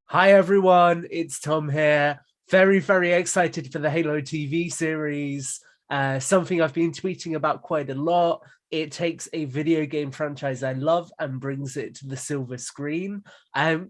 Hi everyone, it's Tom here. Very excited for the Halo TV series. Something I've been tweeting about quite a lot. It takes a video game franchise I love and brings it to the silver screen.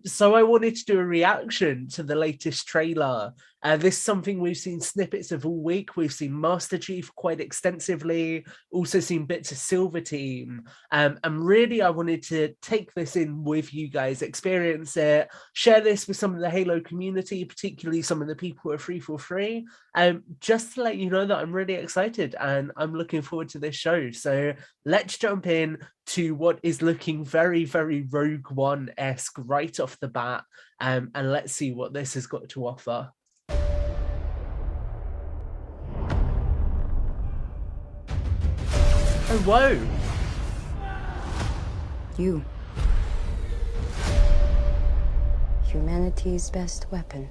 So I wanted to do a reaction to the latest trailer. This is something we've seen snippets of all week. We've seen Master Chief quite extensively, also seen bits of Silver Team. And really, I wanted to take this in with you guys, experience it, share this with some of the Halo community, particularly some of the people who are free for free, just to let you know that I'm really excited and I'm looking forward to this show. So let's jump in to what is looking very Rogue One-esque right off the bat, and let's see what this has got to offer. Oh, whoa. You. Humanity's best weapon.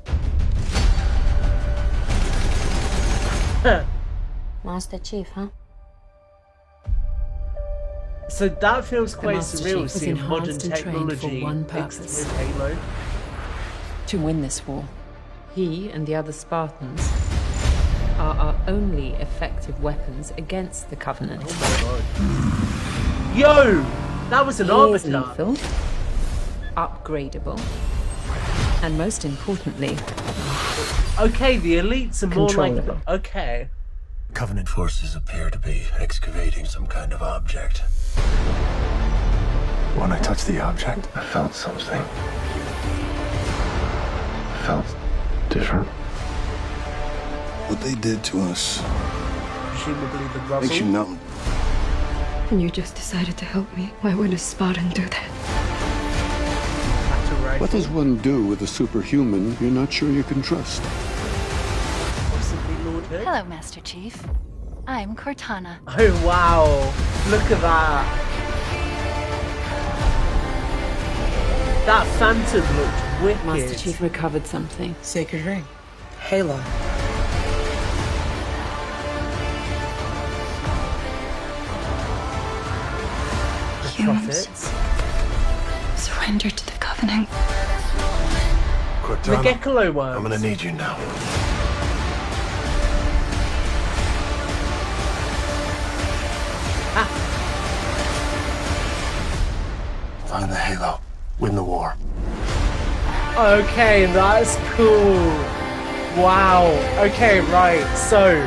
Master Chief, huh? So that feels quite Master surreal, Chief was seeing enhanced modern and trained technology for one mixed purpose. with Halo. To win this war. He and the other Spartans are our only effective weapons against the Covenant. Oh my god. Yo! That was an He is arbiter. lethal, upgradable, and most importantly, Okay, the elites are more like... controllable. Okay. Covenant forces appear to be excavating some kind of object. When I touched the object, I felt something. I felt different. What they did to us Presumably the rubble. makes you numb. And you just decided to help me. Why would a Spartan do that? Battle rifle. What does one do with a superhuman you're not sure you can trust? Possibly Lord Hood? Hello, Master Chief. I'm Cortana. Oh wow. Look at that. That phantom looked wicked. Master Chief recovered something. Sacred ring. Halo. The Humans. prophets. Surrender to the Covenant. The Cortana, Gekalo worms. I'm gonna need you now. Find the Halo. Win the war. Okay, that's cool. Wow. Okay, right. So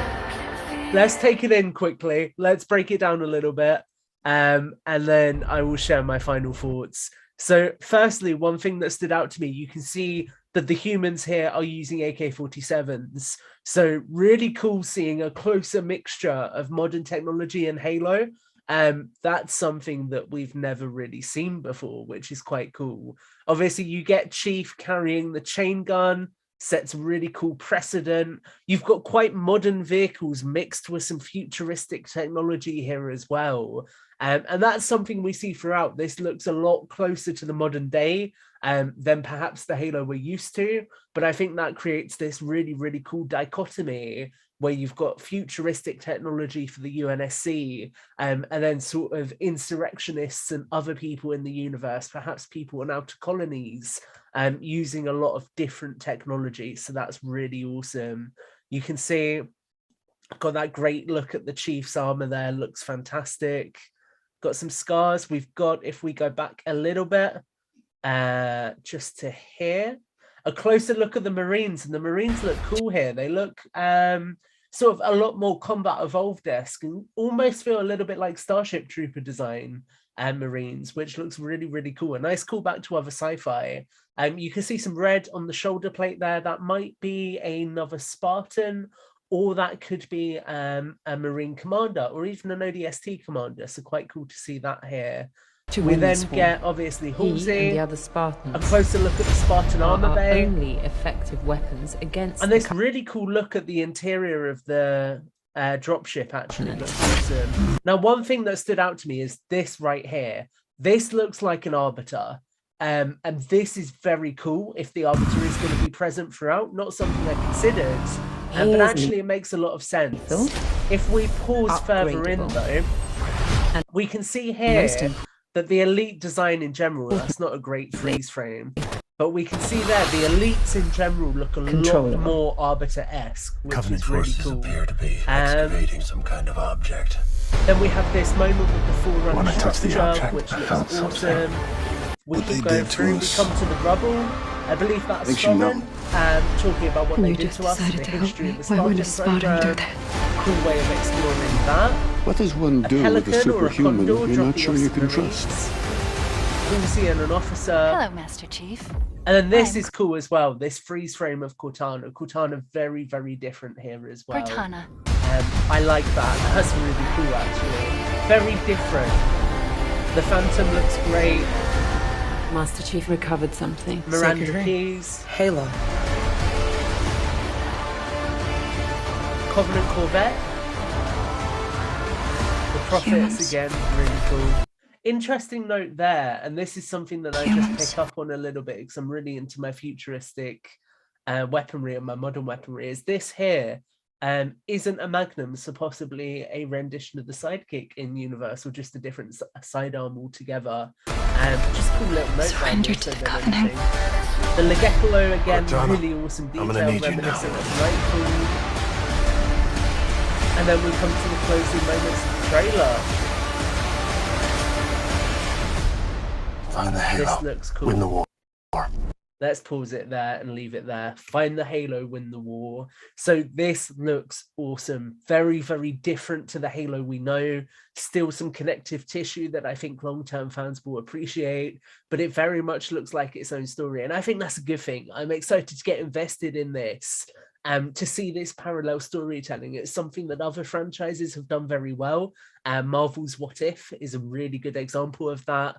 let's take it in quickly. Let's break it down a little bit. And then I will share my final thoughts. So firstly, one thing that stood out to me, you can see that the humans here are using AK-47s. So really cool seeing a closer mixture of modern technology and Halo. That's something that we've never really seen before, which is quite cool. Obviously, you get Chief carrying the chain gun, sets a really cool precedent. You've got quite modern vehicles mixed with some futuristic technology here as well. And that's something we see throughout. This looks a lot closer to the modern day than perhaps the Halo we're used to. But I think that creates this really cool dichotomy where you've got futuristic technology for the UNSC, and then sort of insurrectionists and other people in the universe, perhaps people on outer colonies, using a lot of different technology. So that's really awesome. You can see, got that great look at the Chief's armor there, looks fantastic. Got some scars. We've got, if we go back a little bit, just to here, a closer look at the Marines, and the Marines look cool here. They look sort of a lot more combat evolved-esque and almost feel a little bit like Starship Trooper design and Marines, which looks really cool. A nice callback to other sci-fi. You can see some red on the shoulder plate there. That might be another Spartan, or that could be a Marine commander, or even an ODST commander. So quite cool to see that here. To We win then this war, get, obviously, he and Halsey, the a other Spartans closer look at the Spartan are armor our bay, only effective weapons against and the this really cool look at the interior of the dropship actually looks awesome. Now, one thing that stood out to me is this right here. This looks like an Arbiter. And this is very cool if the Arbiter is going to be present throughout. Not something I considered, but actually it makes a lot of sense. If we pause further in though, we can see here that the elite design in general, that's not a great freeze frame, But we can see there the elites in general look a lot more Arbiter-esque, which Covenant is really forces cool. appear to be excavating some kind of object. Then we have this moment with the Forerunner When I touched the structure, object, which I looks felt awesome. something. We What keep they going did to through, we us. come to the rubble. I believe that's Makes you Sovereign, talking about what And they you did just to us, the decided to help history me. of the Why would a Spartan Spartan do program. that? Cool way of exploring that. What does one A do with a pelican or a superhuman condor you're not dropping sure off you some can trust? Marines. Halsey and an officer. Hello, Master Chief. And then this I'm is cool as well. This freeze frame of Cortana. Cortana very, very different here as well. Cortana. I like that. That's really cool, actually. Very different. The Phantom looks great. Master Chief recovered something. Miranda Sacred ring. Keys. Halo. Covenant Corvette. The Prophets Humans. again, really cool. Interesting note there, and this is something that I just Humans. pick up on a little bit because I'm really into my futuristic weaponry and my modern weaponry. Is this here isn't a Magnum, so possibly a rendition of the Sidekick in Universe, or just a different sidearm altogether. Just cool little note. Surrender there, to so the that Covenant. anything- The Legecolo again, Cortana, really awesome I'm detail, gonna need you reminiscent now. of Nightfall. And then we come to the closing moments of the trailer. Find the This Halo. looks cool. Win the war. Let's pause it there and leave it there. Find the Halo, win the war. So this looks awesome. Very, very different to the Halo we know. Still some connective tissue that I think long-term fans will appreciate, but it very much looks like its own story. And I think that's a good thing. I'm excited to get invested in this. To see this parallel storytelling. It's something that other franchises have done very well. Marvel's What If is a really good example of that.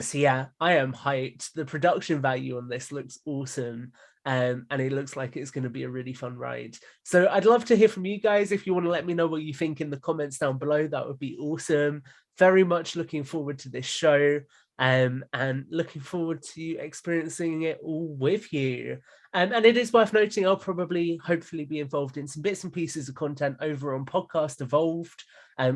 So yeah, I am hyped. The production value on this looks awesome. And it looks like it's going to be a really fun ride. So I'd love to hear from you guys. If you want to let me know what you think in the comments down below, that would be awesome. Very much looking forward to this show. And looking forward to experiencing it all with you. And it is worth noting, I'll probably, hopefully be involved in some bits and pieces of content over on Podcast Evolved.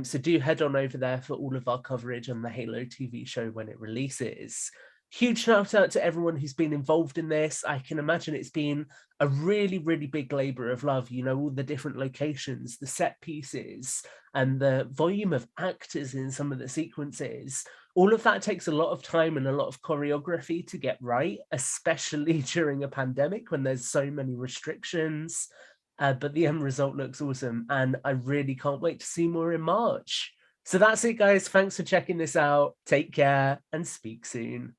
So do head on over there for all of our coverage on the Halo TV show when it releases. Huge shout out to everyone who's been involved in this. I can imagine it's been a really, really big labor of love, you know, all the different locations, the set pieces, and the volume of actors in some of the sequences. All of that takes a lot of time and a lot of choreography to get right, especially during a pandemic when there's so many restrictions. But the end result looks awesome, and I really can't wait to see more in March. So that's it, guys. Thanks for checking this out. Take care and speak soon.